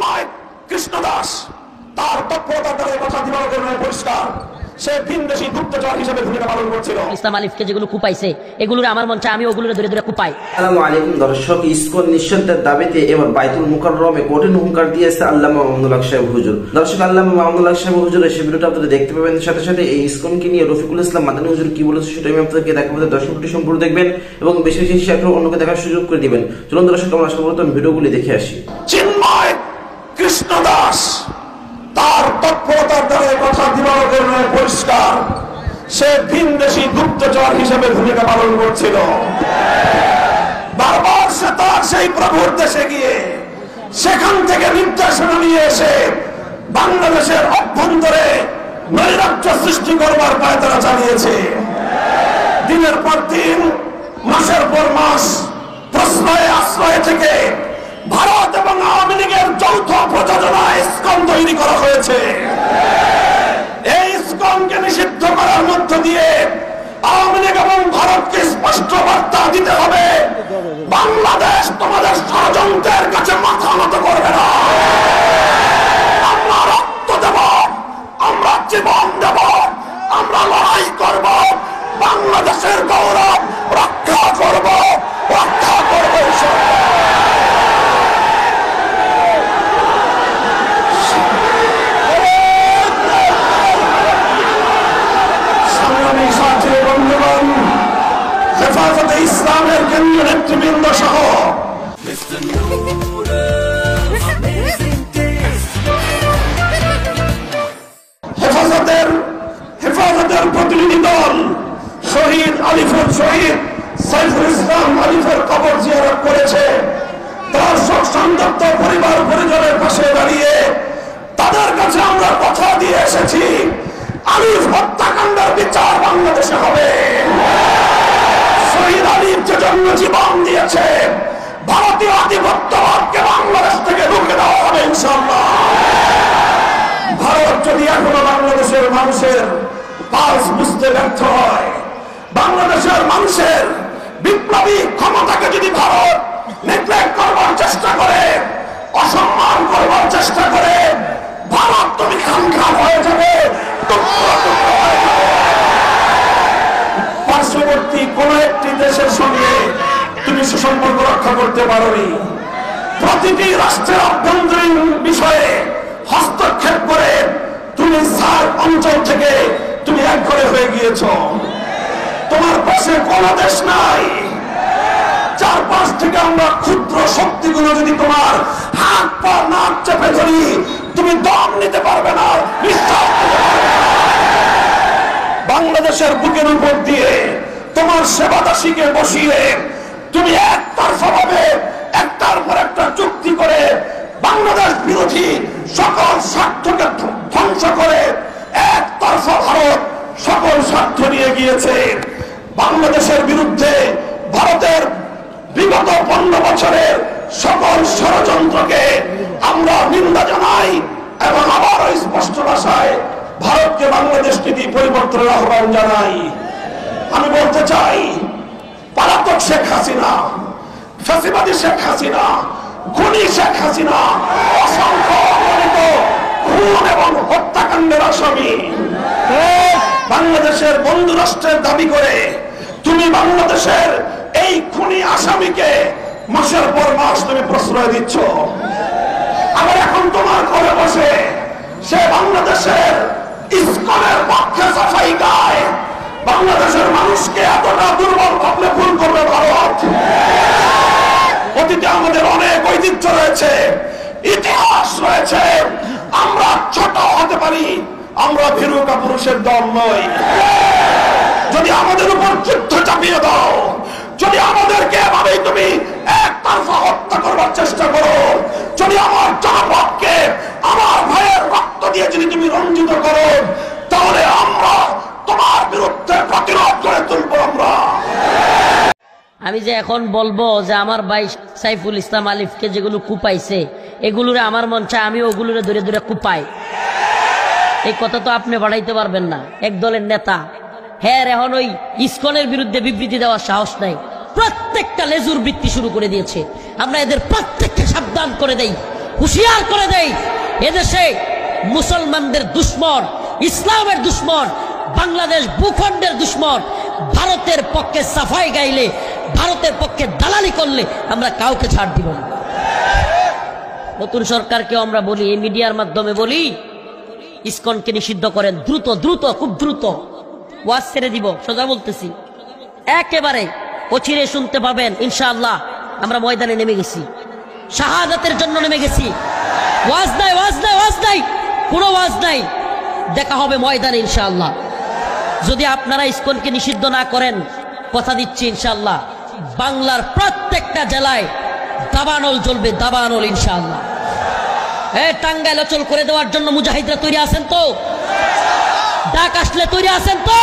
চিন্ময় কৃষ্ণ দাস তার তৎপরতার দ্বারা কথা দিবালোকের নয় পরিষ্কার, সে ভিনদেশী গুপ্তচর হিসেবে ভূমিকা পালন করছিল। ইসলাম আলিফকে যেগুলো কুপাইছে এগুলোর আমার মন চায় আমি ওগুলোর ধরে ধরে কুপাই। আসসালামু আলাইকুম দর্শক, ইসকন নিঃশব্দের দাবিতে এবার বাইতুল মুকাররমে কঠিন হুঙ্কার দিয়েছে আল্লামা মামুনুল হক সাহেব হুজুর। দর্শক, আল্লামা মামুনুল হক সাহেব হুজুরের সেই ভিডিওটা আপনারা দেখতে পাবেন। সাথে সাথে এই ইসকনকে নিয়ে রফিকুল ইসলাম মাদানী হুজুর কি বলেছে সেটা আমি আপনাদেরকে দেখাবো। দর্শকটি সম্পূর্ণ দেখবেন এবং বেশি বেশি শেয়ার করে অন্যকে দেখার সুযোগ করে দিবেন। চলুন দর্শক, আমরা সর্বপ্রথম ভিডিওগুলি দেখে আসি। চিন্ময় কৃষ্ণ দাস তার তৎপরতার দ্বারা কথা দিবালোকের নয় পরিষ্কার, সে ভিনদেশী গুপ্তচর হিসেবে ভূমিকা পালন করছিল। বারবার সে তার সেই প্রভুর দেশে গিয়ে সেখান থেকে নির্দেশনা নিয়ে এসে বাংলাদেশের অভ্যন্তরে নৈরাজ্য সৃষ্টি করবার পায়তারা চালিয়েছে। দিনের পর দিন, মাসের পর মাস প্রশ্রয়ে আশ্রয় থেকে ভারত এবং আওয়ামী লীগের যৌথ প্রযোজনায় ইসকন তৈরি করা হয়েছে। এই ইসকনকে নিষিদ্ধ করার মধ্য দিয়ে আওয়ামী লীগ এবং ভারতকে স্পষ্ট বার্তা দিতে হবে, বাংলাদেশ তোমাদের ষড়যন্ত্রের কাছে মাথা নত করবে না। আমরা রক্ত দেব, আমরা জীবন দেব, আমরা লড়াই করব, বাংলাদেশের গৌরব রক্ষা করব, রক্ষা করব। হেফাজতে ইসলামের কেন্দ্রীয় নেতৃবৃন্দ সহ হেফাজতের প্রতিনিধি দল শহীদ সাইফুল ইসলাম আলিফের কবর জিয়ারত করেছে। দর্শক সংযুক্ত পরিবার পরিজনের পাশে দাঁড়িয়ে তাদের কাছে আমরা কথা দিয়ে এসেছি, আলিফ হত্যাকাণ্ডের বিচার বাংলাদেশে হবে। শহীদ আলিফ যে জন্য জীবন দিয়েছে, ভারতীয় আধিপত্যবাদকে বাংলাদেশ থেকে রুখে দেওয়া হবে ইনশাআল্লাহ। ভারত যদি এখনো বাংলাদেশের মানুষের পালস বুঝতে ব্যর্থ হয়, বাংলাদেশের মানুষের বিপ্লবী ক্ষমতাকে যদি ভারত নেগলেক্ট করবার চেষ্টা করে, অসম্মান করবার চেষ্টা করে, ভারত তুমি খামখা হয়ে যাবে, পার্শ্ববর্তী কোন একটি দেশের সঙ্গে তুমি সুসম্পর্ক রক্ষা করতে পারোনি। প্রতিটি রাষ্ট্রের অভ্যন্তরীণ বিষয়ে হস্তক্ষেপ করে তুমি সার্ক অঞ্চল থেকে তুমি একঘরে হয়ে গিয়েছ। তোমার পাশে কোন দেশ নাই। চারপাশ থেকে আমরা ক্ষুদ্র শক্তিগুলো যদি তোমার হাত পা নাক চেপে ধরি, তুমি দম নিতে পারবে না, বিশ্বাস করতে পারবে না। বাংলাদেশের বুকের উপর দিয়ে তোমার সেবাদাসীকে বসিয়ে তুমি একতরফাভাবে একটার পর একটা চুক্তি করে বাংলাদেশ বিরোধী সকল স্বার্থকে ধ্বংস করে একতরফা ভারত সকল স্বার্থ নিয়ে গিয়েছে। বাংলাদেশের বিরুদ্ধে ভারতের বিগত 15 বছরের সকল ষড়যন্ত্রকে আমরা নিন্দা জানাই এবং আবার স্পষ্ট ভাষায় ভারতকে বাংলাদেশ নীতি পরিবর্তনের আহ্বান জানাই। আমি বলতে চাই, পলাতক শেখ হাসিনা, ফ্যাসিবাদী শেখ হাসিনা, খুনি শেখ হাসিনা অসংখ্য অগণিত খুন এবং হত্যাকাণ্ডের আসামি। বাংলাদেশের বন্ধু রাষ্ট্রের দাবি করে তুমি বাংলাদেশের এই খুনি আসামিকে মাসের পর মাস তুমি প্রশ্রয় দিচ্ছ। আবার এখন তোমার ঘরে বসে সে বাংলাদেশের ইসকনের পক্ষে সাফাই গায়। বাংলাদেশের মানুষকে এতটা দুর্বল ভাবলে ভুল করবে ভারত। অতীতে আমাদের অনেক ঐতিহ্য রয়েছে, ইতিহাস রয়েছে। আমরা ছোট হতে পারি, আমরা ভীরু কাপুরুষের দল নই। যদি আমাদের উপর যুদ্ধ চাপিয়ে দাও, যদি আমাদেরকে এভাবেই তুমি একতরফা হত্যা করবার চেষ্টা করো, যদি আমার জনপদকে আমার ভাইয়ের রক্ত দিয়ে যদি তুমি রঞ্জিত করো, তাহলে আমরা তোমার বিরুদ্ধে প্রতিরোধ করে তুলব। আমি যে এখন বলবো যে আমার ভাই সাইফুল ইসলাম আলিফকে যেগুলো কুপাইছে এগুলোরে আমার মন চায় আমি ওগুলোরে ধরে ধরে কুপাই, এই কথা তো আপনি বাড়াইতে পারবেন না। এক দলের নেতা হ্যাঁ এখন ওই ইসকনের বিরুদ্ধে বিবৃতি দেওয়ার সাহস নাই, প্রত্যেকটা লেজুর বৃত্তি শুরু করে দিয়েছে। আমরা এদের প্রত্যেককে সাবধান করে দেই, হুঁশিয়ার করে দেই, এদেশে মুসলমানদের দুশ্মন, ইসলামের দুশ্মন, বাংলাদেশ ভূখণ্ডের দুশ্মন। ভারতের পক্ষে সাফাই গাইলে, ভারতের পক্ষে দালালি করলে আমরা কাউকে ছাড় দিব না। নতুন সরকারকেও আমরা বলি, এই মিডিয়ার মাধ্যমে বলি, ইসকনকে নিষিদ্ধ করেন দ্রুত দ্রুত, খুব দ্রুত। ওয়াজ ছেড়ে দিব, সোজা বলতেছি, একেবারে অচিরে শুনতে পাবেন ইনশাআল্লাহ। আমরা ময়দানে নেমে গেছি, শাহাদাতের জন্য নেমে গেছি। ওয়াজ নাই, ওয়াজ নাই, ওয়াজ নাই, কোনো ওয়াজ নাই, দেখা হবে ময়দানে ইনশাআল্লাহ। যদি আপনারা ইসকনকে নিষিদ্ধ না করেন, কথা দিচ্ছি ইনশাআল্লাহ বাংলার প্রত্যেকটা জেলায় দাবানল জ্বলবে, দাবানল ইনশাআল্লাহ। টাঙ্গাইল অচল করে দেওয়ার জন্য মুজাহিদরা তৈরি আছেন তো? ডাক আসলে তৈরি আছেন তো?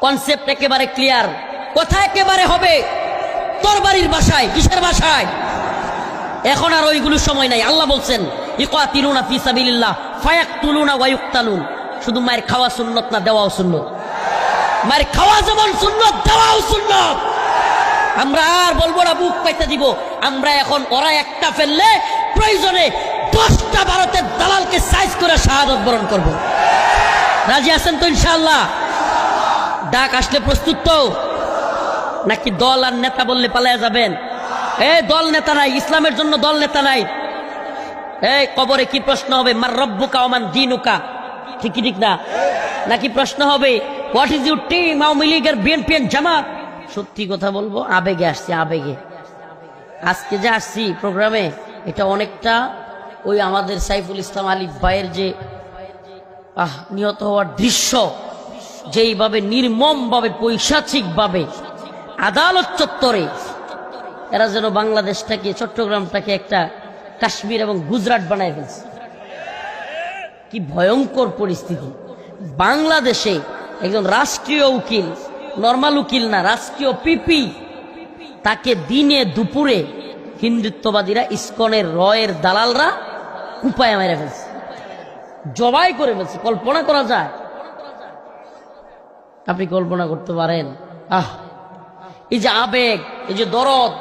কনসেপ্ট একেবারে ক্লিয়ার, কথা একেবারে হবে তরবারির ভাষায়। কিসের ভাষায়? এখন আর ওইগুলোর সময় নাই। আল্লাহ বলছেন ইকাতিলুনা ফি সাবিলিল্লাহ ফায়াকতুলুনা ওয়া ইউকতালুন। শুধু মায়ের খাওয়া সুন্নত না, দেওয়াও সুন্নত। মায়ের খাওয়া যেমন সুন্নত, দেওয়াও সুন্নত। আমরা আর বলবো না বুক পাইতে দিব। আমরা এখন ওরা একটা ফেললে প্রয়োজনে 10টা ভারতের দালালকে সাইজ করে শাহাদত বরণ করব। রাজি আছেন তো ইনশাআল্লাহ? ডাক আসলে প্রস্তুত তো? নাকি দল আর নেতা বললে পালায়া যাবেন? দল নেতা নাই, ইসলামের জন্য দল নেতা নাই। কবরে কি প্রশ্ন হবে? মার রব্বুকা ওয়া মান দীনুকা, ঠিক কি ঠিক না? নাকি প্রশ্ন হবে what is your team, Awami লীগের, বিএনপি এর জামাত? সত্যি কথা বলবো, আবেগে আসছি, আবেগে। আজকে যে আসছি প্রোগ্রামে, এটা অনেকটা ওই আমাদের সাইফুল ইসলাম আলিফ ভাইয়ের যে নিহত হওয়ার দৃশ্য, যেইভাবে নির্মমভাবে পৈশাচিকভাবে আদালত চত্বরে এরা যেন বাংলাদেশটাকে, চট্টগ্রামটাকে একটা কাশ্মীর এবং গুজরাট বানায় ফেলছে। কি ভয়ঙ্কর পরিস্থিতি! বাংলাদেশে একজন রাষ্ট্রীয় উকিল, নর্মাল উকিল না, রাষ্ট্রীয় পিপি, তাকে দিনে দুপুরে হিন্দুত্ববাদীরা, ইসকনের রয়ের দালালরা কুপায় মেরে ফেলছে, জবাই করে ফেলছে। কল্পনা করা যায়? আপনি কল্পনা করতে পারেন? এই যে আবেগ, এই যে দরদ,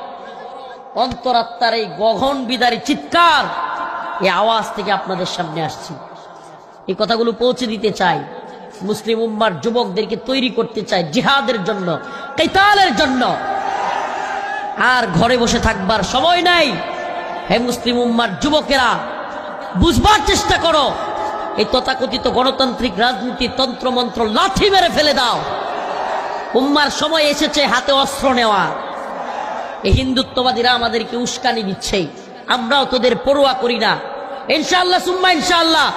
অন্তরাত্মার এই গগন বিদারী চিৎকার, এই আওয়াজ থেকে আপনাদের সামনে আসছি। এই কথাগুলো পৌঁছে দিতে চাই, মুসলিম উম্মার যুবকদেরকে তৈরি করতে চাই জিহাদের জন্য, কিতালের জন্য। আর ঘরে বসে থাকবার সময় নাই। হে মুসলিম উম্মার যুবকেরা, বুঝবার চেষ্টা করো। এই তথাকথিত গণতান্ত্রিক রাজনীতি তন্ত্রমন্ত্র লাথি মেরে ফেলে দাও। উম্মার সময় এসেছে হাতে অস্ত্র নেওয়া। এই হিন্দুত্ববাদীরা আমাদেরকে উস্কানি দিচ্ছে, আমরাও তোদের পরোয়া করি না। ইনশাআল্লাহ সুম্মা ইনশাআল্লাহ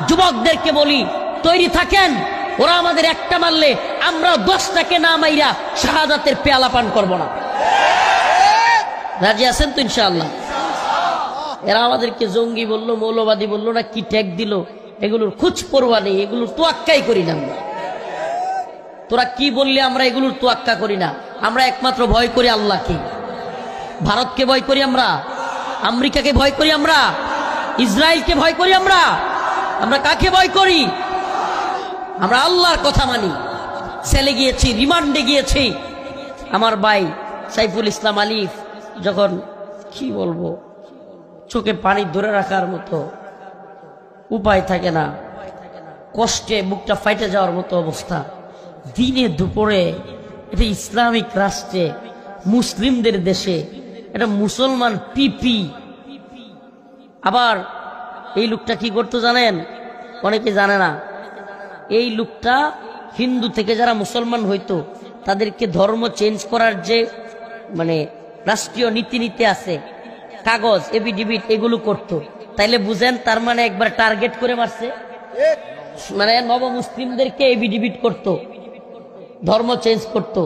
যুবকদেরকে বলি, তৈরি থাকেন। ওরা আমাদের একটা মারলে আমরা 10টাকে না মাইরা শাহাদাতের পেয়ালা পান করব না। রাজি আছেন তো ইনশাআল্লাহ? এরা আমাদেরকে জঙ্গি বললো, মৌলবাদী বললো, না কি ট্যাগ দিল, এগুলোর খোঁজ পরোয়া নেই, এগুলোর তোয়াক্কাই করি না আমরা। তোরা কি বললে আমরা এগুলোর তোয়াক্কা করি না। আমরা একমাত্র ভয় করি আল্লাহকে। ভারতকে ভয় করি আমরা, আমেরিকাকে ভয় করি আমরা, ইসরায়েলকে ভয় করি আমরা। আমরা কাকে ভয় করি? আমরা আল্লাহর কথা মানি। সেলে গিয়েছি, রিমান্ডে গিয়েছি। আমার ভাই সাইফুল ইসলাম আলিফ যখন, কি বলবো, চোখে পানি ধরে রাখার মতো উপায় থাকে না, কষ্টে বুকটা ফাইটে যাওয়ার মতো অবস্থা, দিনে দুপুরে এটা ইসলামিক রাষ্ট্রে, মুসলিমদের দেশে, এটা মুসলমান পিপি। আবার এই লোকটা কি করতো জানেন? অনেকে জানে না। এই লোকটা হিন্দু থেকে যারা মুসলমান হইতো তাদেরকে ধর্ম চেঞ্জ করার যে মানে রাষ্ট্রীয় নীতি আছে, কাগজ, এফিডেভিট, এগুলো করতো। তাইলে বুঝেন, তার মানে একবার টার্গেট করে মারছে। মানে নব মুসলিমদেরকে এফিডেভিট করতো, ধর্ম চেঞ্জ করতো,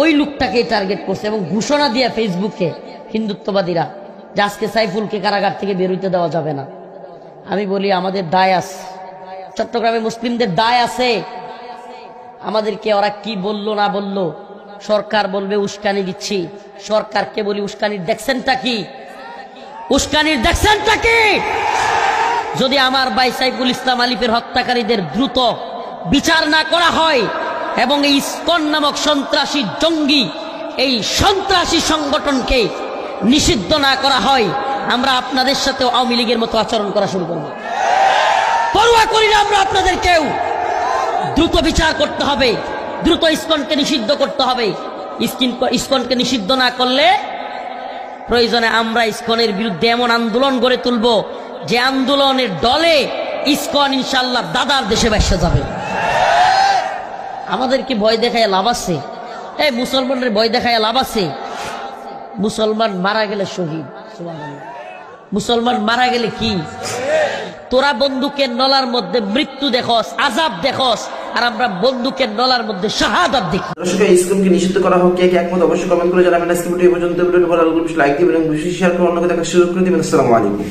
ওই লোকটাকে টার্গেট করছে এবং ঘোষণা দিয়ে ফেসবুকে হিন্দুত্ববাদীরা যে আজকে সাইফুলকে কারাগার থেকে বের হইতে দেওয়া যাবে না। আমি বলি আমাদের দায় আছে, চট্টগ্রামে মুসলিমদের দায় আছে। আমাদেরকে ওরা কি বললো না বললো সরকার বলবে উস্কানি দিচ্ছি। সরকারকে বলি উস্কানির দেখছেনটা কি? উস্কানির দেখছেনটা কি? যদি আমার ভাই সাইফুল ইসলাম আলিফের হত্যাকারীদের দ্রুত বিচার না করা হয় এবং এই ইসকন নামক সন্ত্রাসী জঙ্গি, এই সন্ত্রাসী সংগঠনকে নিষিদ্ধ না করা হয়, আমরা আপনাদের সাথে আওয়ামী লীগের মতো আচরণ করা শুরু করব। পরোয়া করি না আমরা আপনাদের কেউ। দ্রুত বিচার করতে হবে, দ্রুত ইসকনকে নিষিদ্ধ করতে হবে। ইসকনকে নিষিদ্ধ না করলে প্রয়োজনে আমরা ইসকনের বিরুদ্ধে এমন আন্দোলন গড়ে তুলব যে আন্দোলনের দলে ইসকন ইনশাআল্লাহ দাদার দেশে বেসে যাবে। আমাদের কি ভয় দেখায় লাভ আছে? এই মুসলমানের ভয় দেখায় লাভ আছে? মুসলমান মারা গেলে শহীদ, সুবহানাল্লাহ। মুসলমান মারা গেলে কি? তোরা বন্দুকের নলার মধ্যে মৃত্যু দেখস, আযাব দেখস, আর আমরা বন্দুকের নলার মধ্যে শাহাদাত দেখি। দর্শক, এই ইসকনকে নিষিদ্ধ করা হোক, কে কে একমত অবশ্যই কমেন্ট করে জানাবেন। আজকে ভিডিও পর্যন্ত, ভিডিওটি ভালো লাগলে লাইক দিবেন এবং বেশি শেয়ার করে অন্যকে দেখার সুযোগ করে দিবেন। আসসালামু আলাইকুম।